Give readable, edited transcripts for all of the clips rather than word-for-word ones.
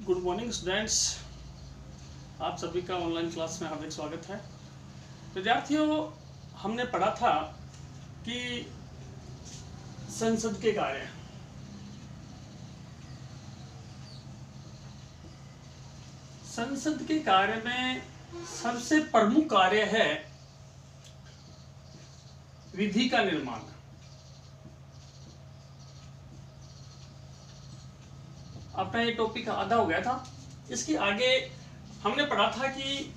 Good morning students, आप सभी का ऑनलाइन क्लास में हार्दिक स्वागत है। विद्यार्थियों, हमने पढ़ा था कि संसद के कार्य, संसद के कार्य में सबसे प्रमुख कार्य है विधि का निर्माण। अपना ये टॉपिक आधा हो गया था। इसके आगे हमने पढ़ा था कि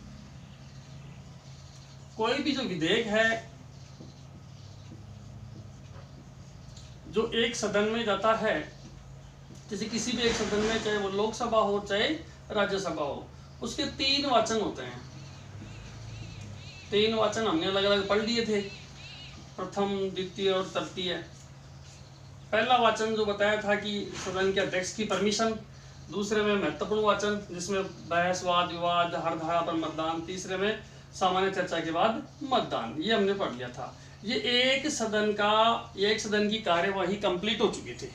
कोई भी जो विधेयक है जो एक सदन में जाता है, जैसे किसी भी एक सदन में, चाहे वो लोकसभा हो चाहे राज्यसभा हो, उसके 3 वाचन होते हैं। 3 वाचन हमने अलग अलग पढ़ लिए थे, प्रथम, द्वितीय और तृतीय। पहला वाचन जो बताया था कि सदन के अध्यक्ष की परमिशन, दूसरे में महत्वपूर्ण वाचन जिसमें बहस, वाद विवाद, हर धारा पर मतदान, तीसरे में सामान्य चर्चा के बाद मतदान। ये हमने पढ़ लिया था। ये एक सदन की कार्यवाही कंप्लीट हो चुकी थी।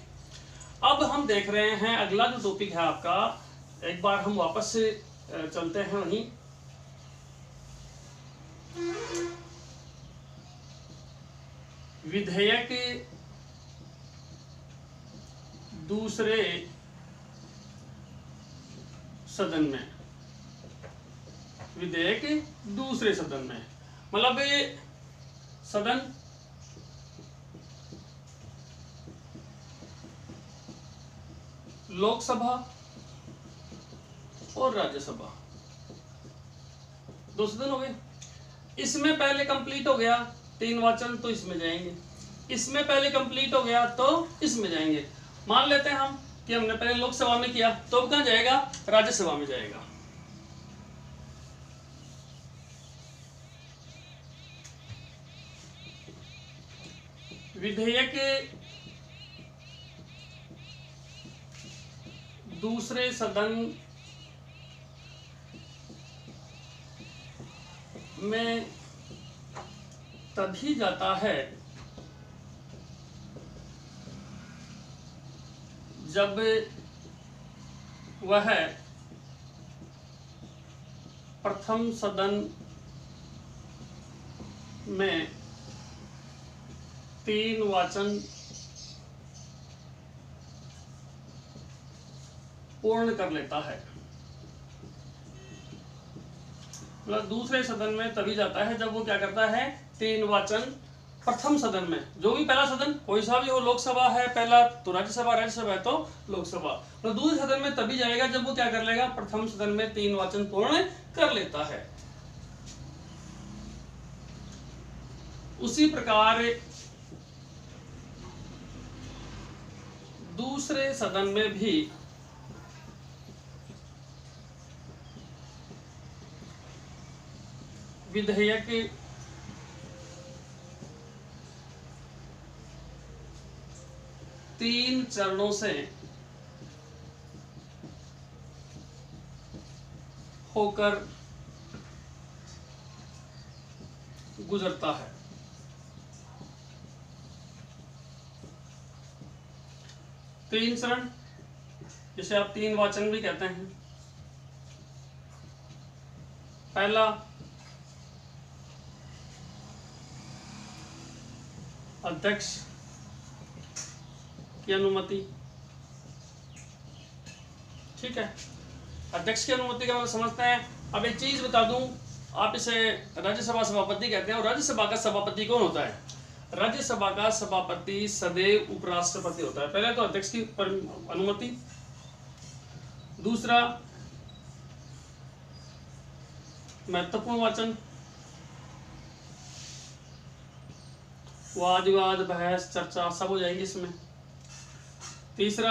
अब हम देख रहे हैं अगला जो टॉपिक है आपका, एक बार हम वापस से चलते हैं वहीं। विधेयक दूसरे सदन में, विधेयक दूसरे सदन में मतलब सदन लोकसभा और राज्यसभा, 2 सदन हो गए। इसमें पहले कंप्लीट हो गया 3 वाचन तो इसमें जाएंगे, इसमें पहले कंप्लीट हो गया तो इसमें जाएंगे। मान लेते हैं हम कि हमने पहले लोकसभा में किया, तो अब कहां जाएगा? राज्यसभा में जाएगा। विधेयक दूसरे सदन में तभी जाता है जब वह प्रथम सदन में 3 वाचन पूर्ण कर लेता है। मतलब दूसरे सदन में तभी जाता है जब वो क्या करता है? 3 वाचन प्रथम सदन में, जो भी पहला सदन कोई सा भी हो, लोकसभा है पहला तो राज्यसभा, राज्यसभा है तो लोकसभा, तो दूसरे सदन में तभी जाएगा जब वो क्या कर लेगा? प्रथम सदन में 3 वाचन पूर्ण कर लेता है। उसी प्रकार दूसरे सदन में भी विधेयक तीन चरणों से होकर गुजरता है। तीन चरण, जिसे आप 3 वाचन भी कहते हैं। पहला, अध्यक्ष की अनुमति, ठीक है। अध्यक्ष की अनुमति का मतलब समझते हैं। अब एक चीज बता दूं, आप इसे राज्यसभा सभापति कहते हैं। और राज्यसभा का सभापति कौन होता है? राज्यसभा का सभापति सदैव उपराष्ट्रपति होता है। पहले तो अध्यक्ष की अनुमति, दूसरा महत्वपूर्ण वाचन, वाद विवाद, बहस, चर्चा सब हो जाएंगे इसमें। तीसरा,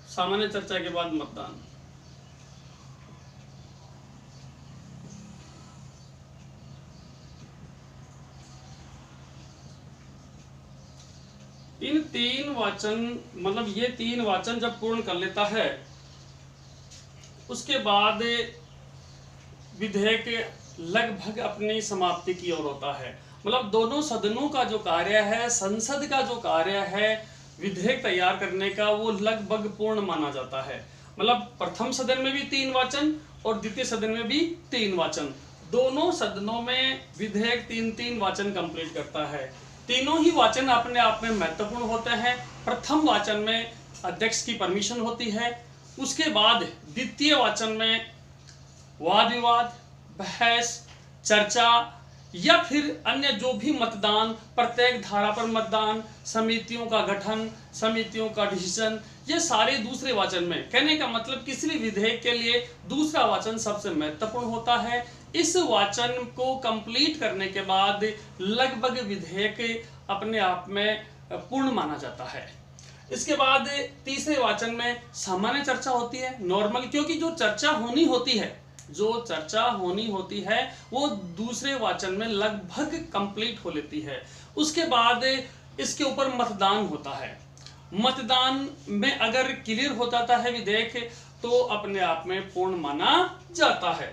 सामान्य चर्चा के बाद मतदान। इन 3 वाचन, मतलब ये 3 वाचन जब पूर्ण कर लेता है, उसके बाद विधेयक लगभग अपनी समाप्ति की ओर होता है। मतलब दोनों सदनों का जो कार्य है, संसद का जो कार्य है, विधेयक तैयार करने का वो लगभग पूर्ण माना जाता है। मतलब प्रथम सदन में भी 3 वाचन और द्वितीय सदन में भी 3 वाचन, दोनों सदनों में विधेयक 3-3 वाचन कंप्लीट करता है। तीनों ही वाचन अपने आप में महत्वपूर्ण होते हैं। प्रथम वाचन में अध्यक्ष की परमिशन होती है, उसके बाद द्वितीय वाचन में वाद विवाद, बहस, चर्चा या फिर अन्य जो भी मतदान, प्रत्येक धारा पर मतदान, समितियों का गठन, समितियों का डिसीजन, ये सारे दूसरे वाचन में। कहने का मतलब किसी भी विधेयक के लिए दूसरा वाचन सबसे महत्वपूर्ण होता है। इस वाचन को कंप्लीट करने के बाद लगभग विधेयक अपने आप में पूर्ण माना जाता है। इसके बाद तीसरे वाचन में सामान्य चर्चा होती है, नॉर्मल, क्योंकि जो चर्चा होनी होती है वो दूसरे वाचन में लगभग कंप्लीट हो लेती है। उसके बाद इसके ऊपर मतदान होता है। मतदान में अगर क्लियर हो जाता है विधेयक तो अपने आप में पूर्ण माना जाता है।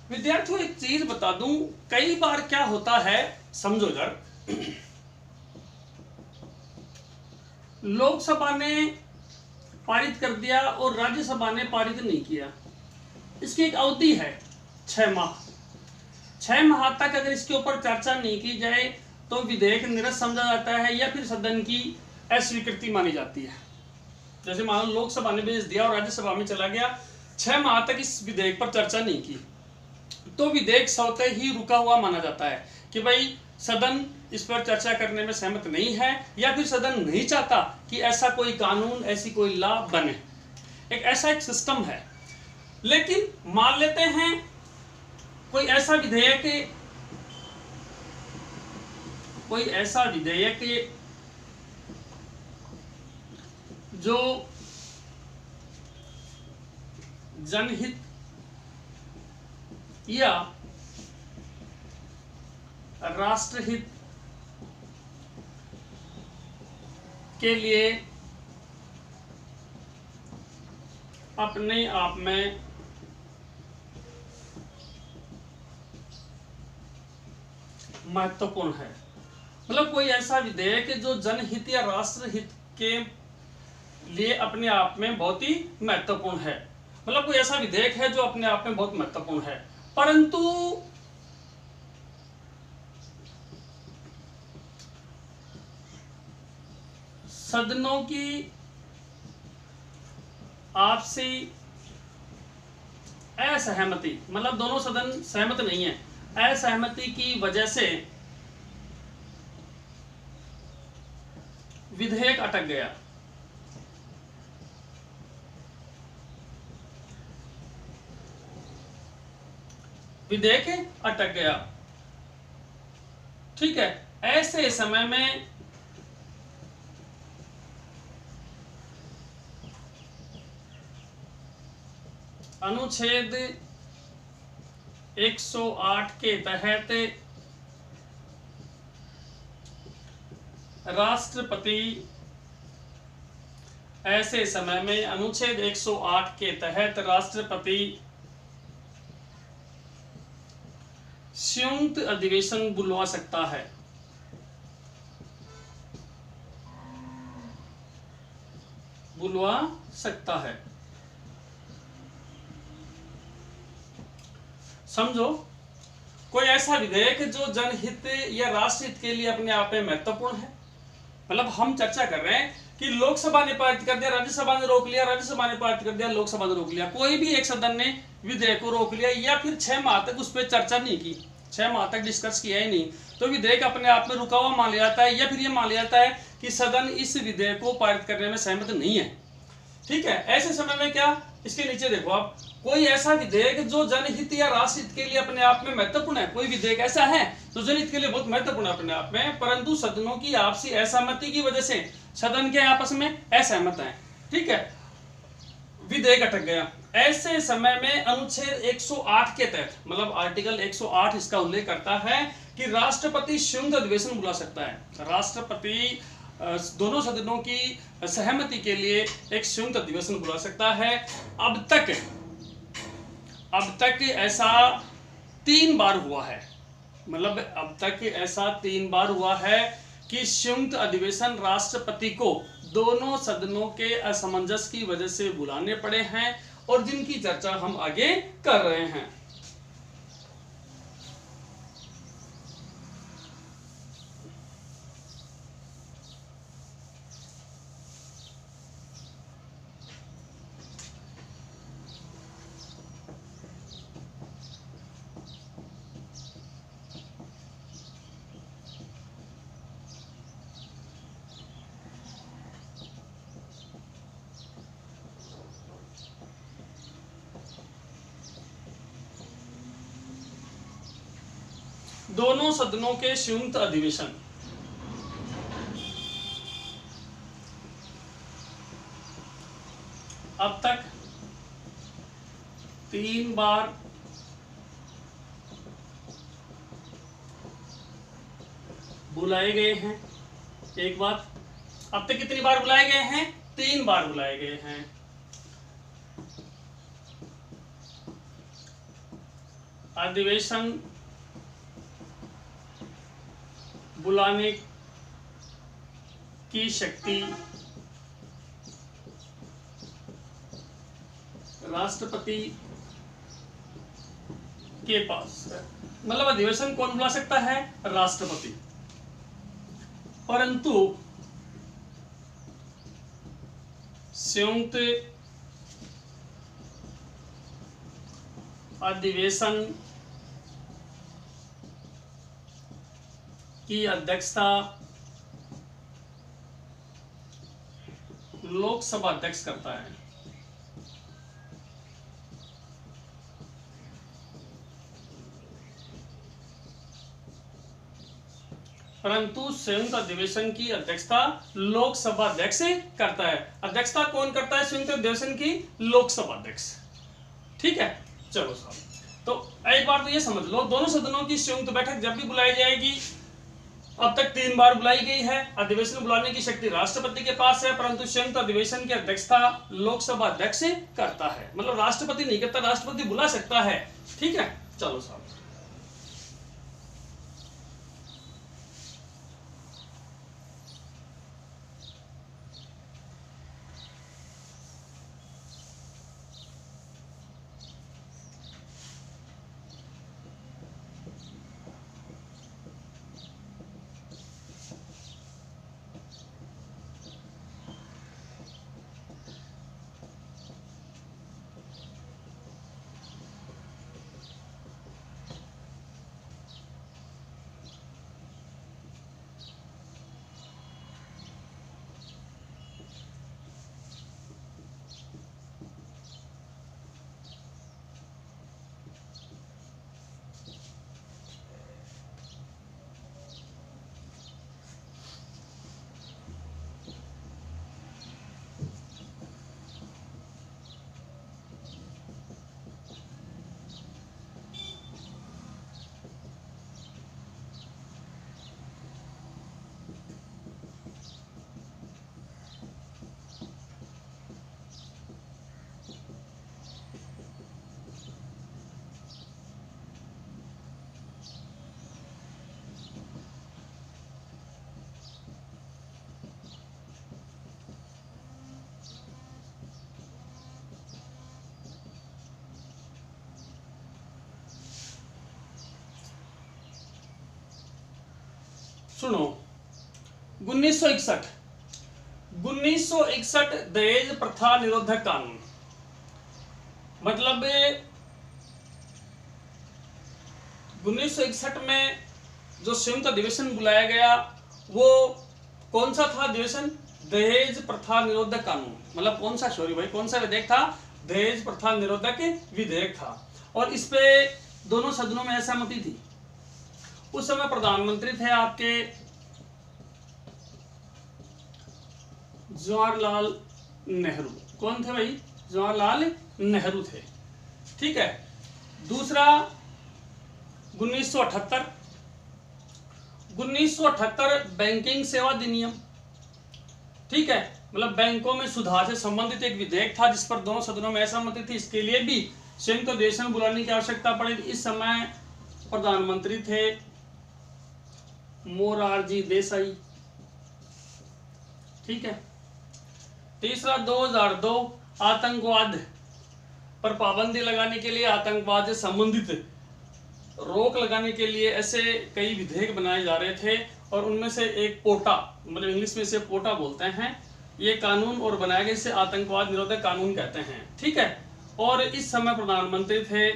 विद्यार्थियों एक चीज बता दूं, कई बार क्या होता है, समझो इधर, लोकसभा ने पारित कर दिया और राज्यसभा ने पारित नहीं किया। इसकी एक अवधि है 6 माह। 6 माह तक अगर इसके ऊपर चर्चा नहीं की जाए तो विधेयक निरस्त समझा जाता है या फिर सदन की अस्वीकृति मानी जाती है। जैसे मान लो लोकसभा ने भेज दिया और राज्यसभा में चला गया, 6 माह तक इस विधेयक पर चर्चा नहीं की तो विधेयक स्वतः ही रुका हुआ माना जाता है कि भाई सदन इस पर चर्चा करने में सहमत नहीं है या फिर सदन नहीं चाहता कि ऐसा कोई कानून, ऐसी कोई लॉ बने। ऐसा एक सिस्टम है। लेकिन मान लेते हैं कोई ऐसा विधेयक जो जनहित या राष्ट्रहित के लिए अपने आप में महत्वपूर्ण है। मतलब कोई ऐसा विधेयक जो जनहित या राष्ट्रहित के लिए अपने आप में बहुत ही महत्वपूर्ण है। मतलब कोई ऐसा विधेयक है जो अपने आप में बहुत महत्वपूर्ण है, परंतु सदनों की आपसी असहमति, मतलब दोनों सदन सहमत नहीं है, असहमति की वजह से विधेयक अटक गया। ठीक है, ऐसे समय में अनुच्छेद 108 के तहत राष्ट्रपति अनुच्छेद 108 के तहत राष्ट्रपति संयुक्त अधिवेशन बुलवा सकता है। समझो, कोई ऐसा विधेयक जो जनहित या राष्ट्रहित के लिए अपने आप में महत्वपूर्ण है। मतलब हम चर्चा कर रहे हैं कि लोकसभा ने पारित कर दिया, राज्यसभा ने रोक लिया, राज्यसभा ने पारित कर दिया, लोकसभा ने रोक लिया, कोई भी एक सदन ने विधेयक को रोक लिया या फिर 6 माह तक उस पर चर्चा नहीं की, 6 माह तक डिस्कस किया ही नहीं, तो विधेयक अपने आप में रुका हुआ मान लिया जाता है या फिर ये मान लिया जाता है कि सदन इस विधेयक को पारित करने में सहमत नहीं है। ठीक है, ऐसे समय में क्या, इसके नीचे देखो आप, कोई ऐसा विधेयक जो जनहित या राष्ट्रहित के लिए अपने आप में महत्वपूर्ण है। कोई विधेयक ऐसा है जो जनहित के लिए बहुत महत्वपूर्ण है अपने आप में, परंतु सदनों की आपसी असहमति की वजह से सदन के आपस में असहमत हैं। ठीक है, विधेयक अटक गया। ऐसे समय में अनुच्छेद 108 के तहत, मतलब आर्टिकल 108 इसका उल्लेख करता है कि राष्ट्रपति संयुक्त अधिवेशन बुला सकता है। राष्ट्रपति दोनों सदनों की सहमति के लिए एक संयुक्त अधिवेशन बुला सकता है। अब तक ऐसा 3 बार हुआ है, मतलब अब तक ऐसा 3 बार हुआ है कि संयुक्त अधिवेशन राष्ट्रपति को दोनों सदनों के असमंजस की वजह से बुलाने पड़े हैं, और जिनकी चर्चा हम आगे कर रहे हैं। दोनों सदनों के संयुक्त अधिवेशन, अब तक 3 बार बुलाए गए हैं। एक बात, अब तक कितनी बार बुलाए गए हैं? 3 बार बुलाए गए हैं। अधिवेशन बुलाने की शक्ति राष्ट्रपति के पास है, मतलब अधिवेशन कौन बुला सकता है? राष्ट्रपति। परंतु संयुक्त अधिवेशन की अध्यक्षता लोकसभा अध्यक्ष करता है। परंतु संयुक्त अधिवेशन की अध्यक्षता लोकसभा अध्यक्ष करता है। अध्यक्षता कौन करता है संयुक्त अधिवेशन की? लोकसभा अध्यक्ष। ठीक है, चलो साहब, तो एक बार तो ये समझ लो, दोनों सदनों की संयुक्त बैठक जब भी बुलाई जाएगी, अब तक 3 बार बुलाई गई है। अधिवेशन बुलाने की शक्ति राष्ट्रपति के पास है, परंतु संयुक्त अधिवेशन की अध्यक्षता लोकसभा अध्यक्ष करता है, मतलब राष्ट्रपति नहीं करता, राष्ट्रपति बुला सकता है। ठीक है, चलो साहब, सुनो, 1961 दहेज प्रथा निरोधक कानून, मतलब 1961 में जो संयुक्त अधिवेशन बुलाया गया वो कौन सा था अधिवेशन? दहेज प्रथा निरोधक कानून, मतलब कौन सा, सॉरी भाई, कौन सा विधेयक था? दहेज प्रथा निरोधक विधेयक था। और इस पे दोनों सदनों में असहमति थी। उस समय प्रधानमंत्री थे आपके जवाहरलाल नेहरू। कौन थे भाई? जवाहरलाल नेहरू थे। ठीक है। दूसरा 1978 बैंकिंग सेवा अधिनियम। ठीक है, मतलब बैंकों में सुधार से संबंधित एक विधेयक था जिस पर दोनों सदनों में असहमति थी। इसके लिए भी संयुक्त अधिवेशन बुलाने की आवश्यकता पड़ी। इस समय प्रधानमंत्री थे मोरारजी देसाई। ठीक है। तीसरा 2002 आतंकवाद पर पाबंदी लगाने के लिए, आतंकवाद से संबंधित रोक लगाने के लिए ऐसे कई विधेयक बनाए जा रहे थे और उनमें से एक पोटा, मतलब इंग्लिश में इसे पोटा बोलते हैं, ये कानून और बनाया गया, इसे आतंकवाद निरोधक कानून कहते हैं। ठीक है। और इस समय प्रधानमंत्री थे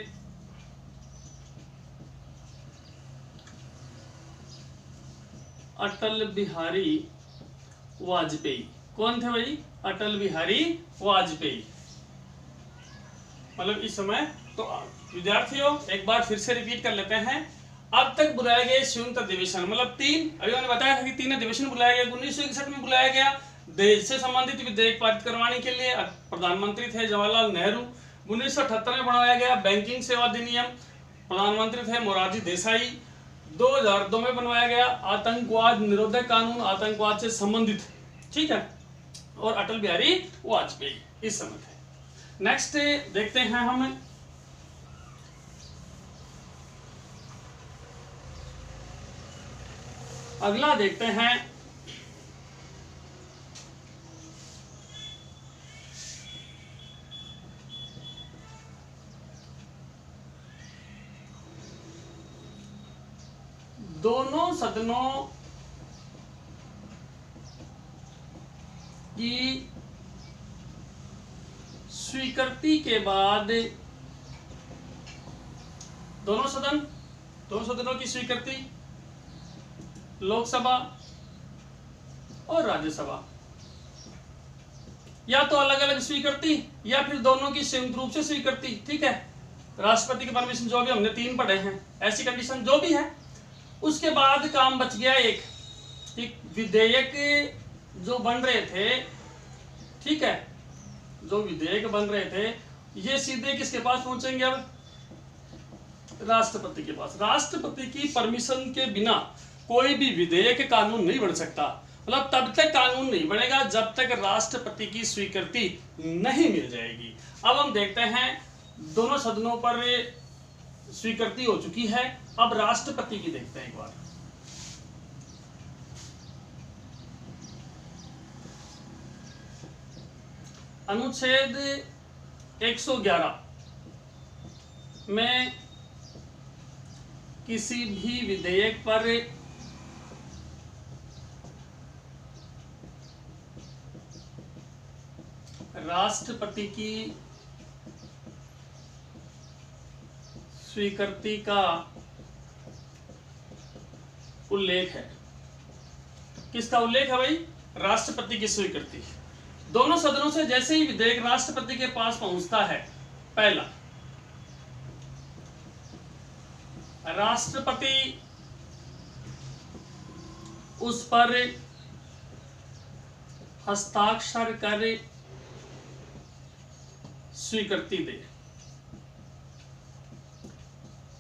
अटल बिहारी वाजपेयी। कौन थे भाई? अटल बिहारी वाजपेयी। मतलब इस समय तो विद्यार्थियों एक बार फिर से रिपीट कर लेते हैं। अब तक बुलाए गए संयुक्त अधिवेशन, मतलब तीन, अभी मैंने बताया था कि 3 अधिवेशन बुलाया गया। 1961 में बुलाया गया देश से संबंधित विधेयक पारित करवाने के लिए, प्रधानमंत्री थे जवाहरलाल नेहरू। 1978 में बनाया गया बैंकिंग सेवा अधिनियम, प्रधानमंत्री थे मोरारजी देसाई। 2002 में बनवाया गया आतंकवाद निरोधक कानून, आतंकवाद से संबंधित। ठीक है। और अटल बिहारी वाजपेयी इस समय थे। नेक्स्ट देखते हैं हम अगला, देखते हैं दोनों सदनों की स्वीकृति के बाद, दोनों सदनों की स्वीकृति, लोकसभा और राज्यसभा, या तो अलग अलग स्वीकृति या फिर दोनों की संयुक्त रूप से स्वीकृति। ठीक है। राष्ट्रपति की परमिशन, जो भी हमने 3 पढ़े हैं, ऐसी कंडीशन जो भी है। उसके बाद काम बच गया एक विधेयक जो बन रहे थे। ठीक है। जो विधेयक बन रहे थे ये सीधे किसके पास पहुंचेंगे? अब राष्ट्रपति के पास। राष्ट्रपति की परमिशन के बिना कोई भी विधेयक कानून नहीं बन सकता। मतलब तब तक कानून नहीं बनेगा जब तक राष्ट्रपति की स्वीकृति नहीं मिल जाएगी। अब हम देखते हैं दोनों सदनों पर स्वीकृति हो चुकी है। अब राष्ट्रपति की देखते हैं एक बार। अनुच्छेद 111 में किसी भी विधेयक पर राष्ट्रपति की स्वीकृति का उल्लेख है। किसका उल्लेख है भाई? राष्ट्रपति की स्वीकृति। दोनों सदनों से जैसे ही विधेयक राष्ट्रपति के पास पहुंचता है, पहला राष्ट्रपति उस पर हस्ताक्षर कर स्वीकृति दे।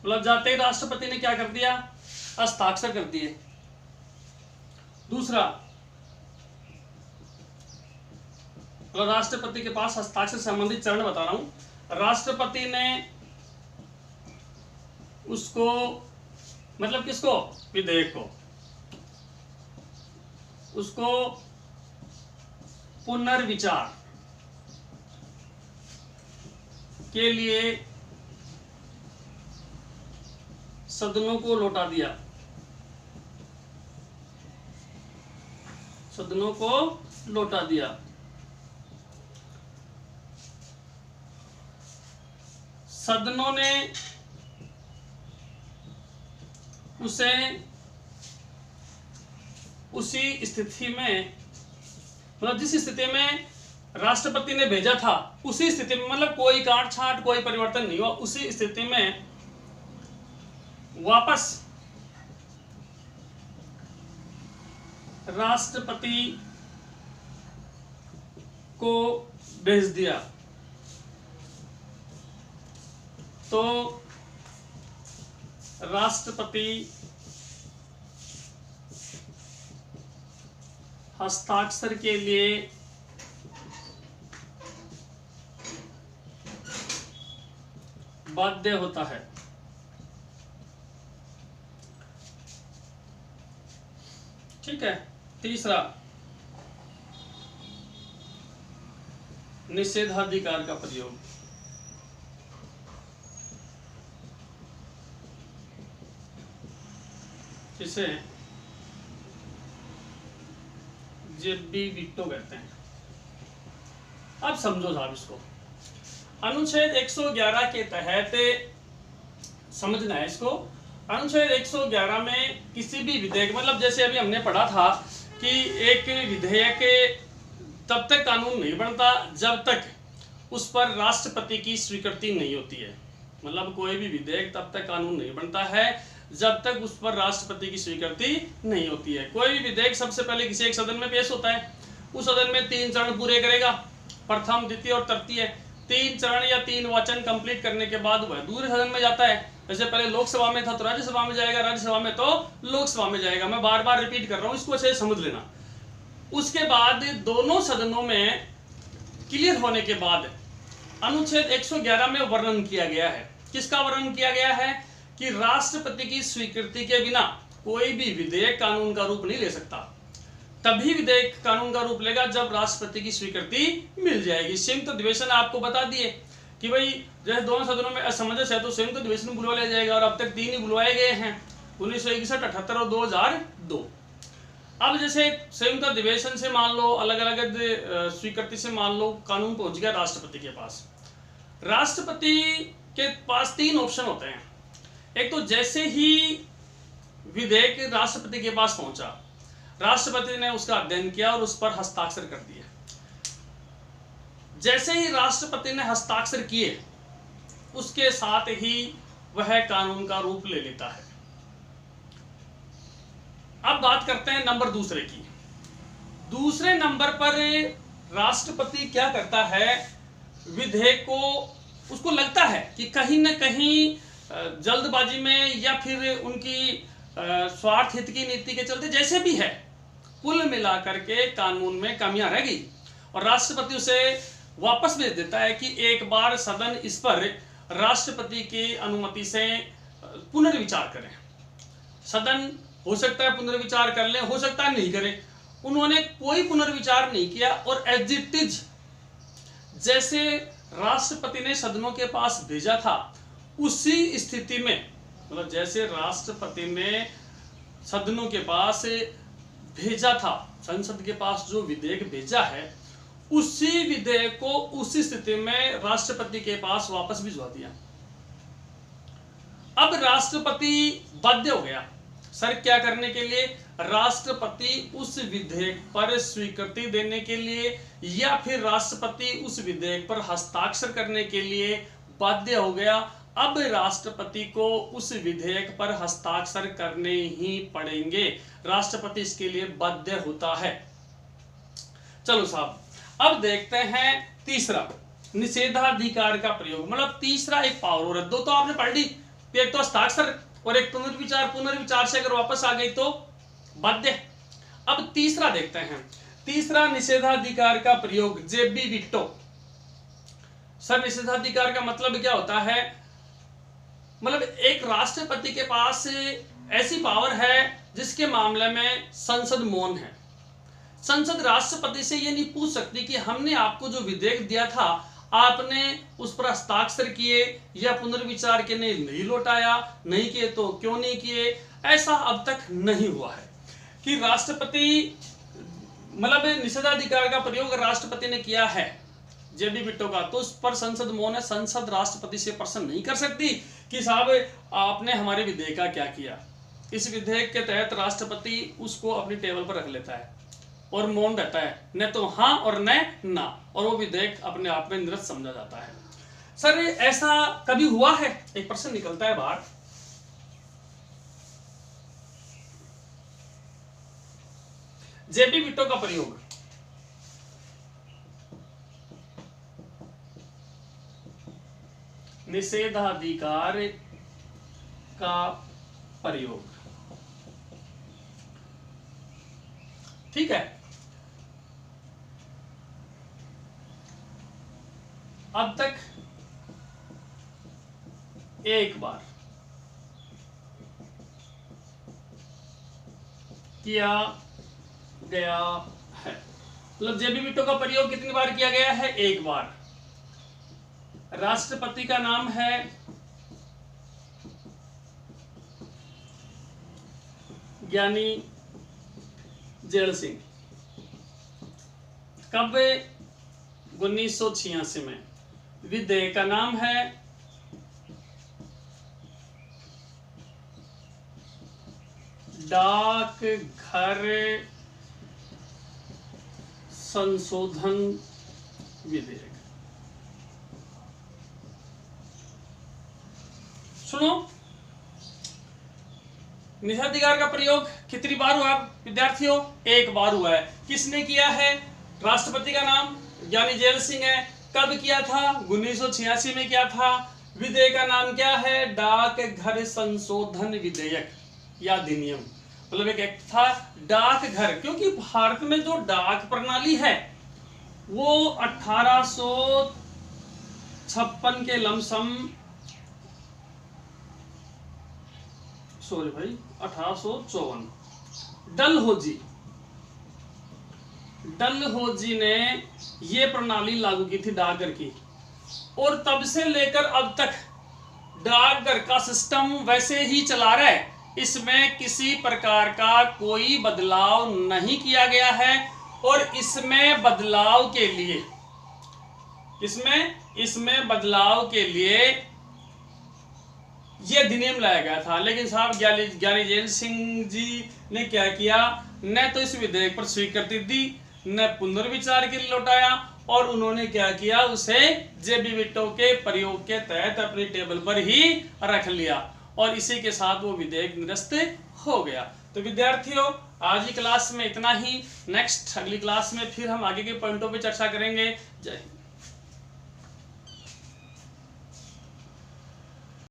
मतलब जाते ही राष्ट्रपति ने क्या कर दिया? हस्ताक्षर कर दिए। दूसरा, मतलब राष्ट्रपति के पास हस्ताक्षर संबंधित चरण बता रहा हूं। राष्ट्रपति ने उसको, मतलब किसको? विधेयक को, उसको पुनर्विचार के लिए सदनों को लौटा दिया। सदनों को लौटा दिया। सदनों ने उसे उसी स्थिति में, मतलब जिस स्थिति में राष्ट्रपति ने भेजा था उसी स्थिति में, मतलब कोई काट छांट कोई परिवर्तन नहीं हुआ, उसी स्थिति में वापस राष्ट्रपति को भेज दिया। तो राष्ट्रपति हस्ताक्षर के लिए बाध्य होता है। ठीक है। तीसरा, निषेधाधिकार का प्रयोग। जिसे जेबी वीटो कहते हैं। अब समझो साहब इसको, अनुच्छेद 111 के तहत समझना है इसको। अनुच्छेद 111 में किसी भी विधेयक, मतलब जैसे अभी हमने पढ़ा था कि एक विधेयक तब तक कानून नहीं बनता जब तक उस पर राष्ट्रपति की स्वीकृति नहीं होती है। मतलब कोई भी विधेयक तब तक कानून नहीं बनता है जब तक उस पर राष्ट्रपति की स्वीकृति नहीं होती है। कोई भी विधेयक सबसे पहले किसी एक सदन में पेश होता है, उस सदन में 3 चरण पूरे करेगा, प्रथम, द्वितीय और तृतीय। 3 चरण या 3 वाचन कंप्लीट करने के बाद वह दूसरे सदन में जाता है। जैसे पहले लोकसभा में था तो राज्यसभा में जाएगा, राज्यसभा में तो लोकसभा में जाएगा। मैं बार बार रिपीट कर रहा हूं, इसको अच्छे से समझ लेना। उसके बाद दोनों सदनों में क्लियर होने के बाद अनुच्छेद 111 में वर्णन किया गया है। किसका वर्णन किया गया है? कि राष्ट्रपति की स्वीकृति के बिना कोई भी विधेयक कानून का रूप नहीं ले सकता। तभी विधेयक कानून का रूप लेगा जब राष्ट्रपति की स्वीकृति मिल जाएगी। संयुक्त अधिवेशन आपको बता दिए कि भाई जैसे दोनों सदनों में असमंजस है तो संयुक्त अधिवेशन बुलवा लिया जाएगा, और अब तक 3 ही बुलवाए गए हैं, 1961, 78 और 2002। अब जैसे संयुक्त अधिवेशन से मान लो, अलग अलग स्वीकृति से मान लो कानून पहुंच गया राष्ट्रपति के पास। राष्ट्रपति के पास 3 ऑप्शन होते हैं। एक तो जैसे ही विधेयक राष्ट्रपति के पास पहुंचा, राष्ट्रपति ने उसका अध्ययन किया और उस पर हस्ताक्षर कर दिए। जैसे ही राष्ट्रपति ने हस्ताक्षर किए, उसके साथ ही वह कानून का रूप ले लेता है। अब बात करते हैं नंबर दूसरे की। दूसरे नंबर पर राष्ट्रपति क्या करता है? विधेयक को, उसको लगता है कि कहीं ना कहीं जल्दबाजी में या फिर उनकी स्वार्थ हित की नीति के चलते, जैसे भी है, कुल मिलाकर के कानून में कमियां रह गई, और राष्ट्रपति उसे वापस भेज देता है कि एक बार सदन इस पर राष्ट्रपति की अनुमति से पुनर्विचार करें। सदन हो सकता है पुनर्विचार कर ले, हो सकता है नहीं करे। उन्होंने कोई पुनर्विचार नहीं किया और एज इट इज जैसे राष्ट्रपति ने सदनों के पास भेजा था, उसी स्थिति में, मतलब जैसे राष्ट्रपति ने सदनों के पास भेजा था, संसद के पास जो विधेयक भेजा है, उसी विधेयक को उसी स्थिति में राष्ट्रपति के पास वापस भिजवा दिया। अब राष्ट्रपति बाध्य हो गया सर क्या करने के लिए? राष्ट्रपति उस विधेयक पर स्वीकृति देने के लिए या फिर राष्ट्रपति उस विधेयक पर हस्ताक्षर करने के लिए बाध्य हो गया। अब राष्ट्रपति को उस विधेयक पर हस्ताक्षर करने ही पड़ेंगे। राष्ट्रपति इसके लिए बाध्य होता है। चलो साहब, अब देखते हैं तीसरा, निषेधाधिकार का प्रयोग। मतलब तीसरा एक पावर और दो तो आपने पढ़ ली, एक तो हस्ताक्षर और एक पुनर्विचार। पुनर्विचार से अगर वापस आ गई तो बाध्य। अब तीसरा देखते हैं। तीसरा निषेधाधिकार का प्रयोग, जेबी वीटो। सर निषेधाधिकार का मतलब क्या होता है? मतलब एक राष्ट्रपति के पास ऐसी पावर है जिसके मामले में संसद मौन है। संसद राष्ट्रपति से ये नहीं पूछ सकती कि हमने आपको जो विधेयक दिया था आपने उस पर हस्ताक्षर किए या पुनर्विचार के नहीं लौटाया, नहीं किए तो क्यों नहीं किए। ऐसा अब तक नहीं हुआ है कि राष्ट्रपति, मतलब निषेधाधिकार का प्रयोग राष्ट्रपति ने किया है जेबी वीटो का, तो उस पर संसद मौन है। संसद राष्ट्रपति से प्रश्न नहीं कर सकती कि साहब आपने हमारे विधेयक का क्या किया। इस विधेयक के तहत राष्ट्रपति उसको अपनी टेबल पर रख लेता है और मौन रहता है, न तो हाँ और न ना, और वो विधेयक अपने आप में निरस्त समझा जाता है। सर ऐसा कभी हुआ है? एक प्रश्न निकलता है बाहर। जेबी वीटो का प्रयोग, निषेधाधिकार का प्रयोग। ठीक है, अब तक एक बार किया गया है, मतलब जेबी वीटो का प्रयोग कितनी बार किया गया है? एक बार। राष्ट्रपति का नाम है ज्ञानी जैल सिंह। कब? 1986 में। विधेयक का नाम है डाकघर संशोधन विधेयक। सुनो, निषेधाधिकार का प्रयोग कितनी बार हुआ विद्यार्थियों? एक बार हुआ है। किसने किया है? राष्ट्रपति का नाम ज्ञानी जैल सिंह है। कब किया था? 1986 में किया था। विधेयक का नाम क्या है? डाकघर संशोधन विधेयक या अधिनियम, मतलब एक एक्ट था डाकघर, क्योंकि भारत में जो डाक प्रणाली है वो 1856 के लमसम, सॉरी भाई 1854, डलहौजी ने ये प्रणाली लागू की थी डाकघर की, और तब से लेकर अब तक डाकघर का सिस्टम वैसे ही चला रहा है। इसमें किसी प्रकार का कोई बदलाव नहीं किया गया है, और इसमें बदलाव के लिए ये अधिनियम लाया गया था। लेकिन साहब ज्ञानी जैल सिंह जी ने क्या किया? न तो इस विधेयक पर स्वीकृति दी, न पुनर्विचार के लिए लौटाया, और उन्होंने क्या किया? उसे जेबी वीटो के प्रयोग के तहत अपनी टेबल पर ही रख लिया, और इसी के साथ वो विधेयक निरस्त हो गया। तो विद्यार्थियों, आज की क्लास में इतना ही। नेक्स्ट अगली क्लास में फिर हम आगे के पॉइंटों पे चर्चा करेंगे। जय हिंद।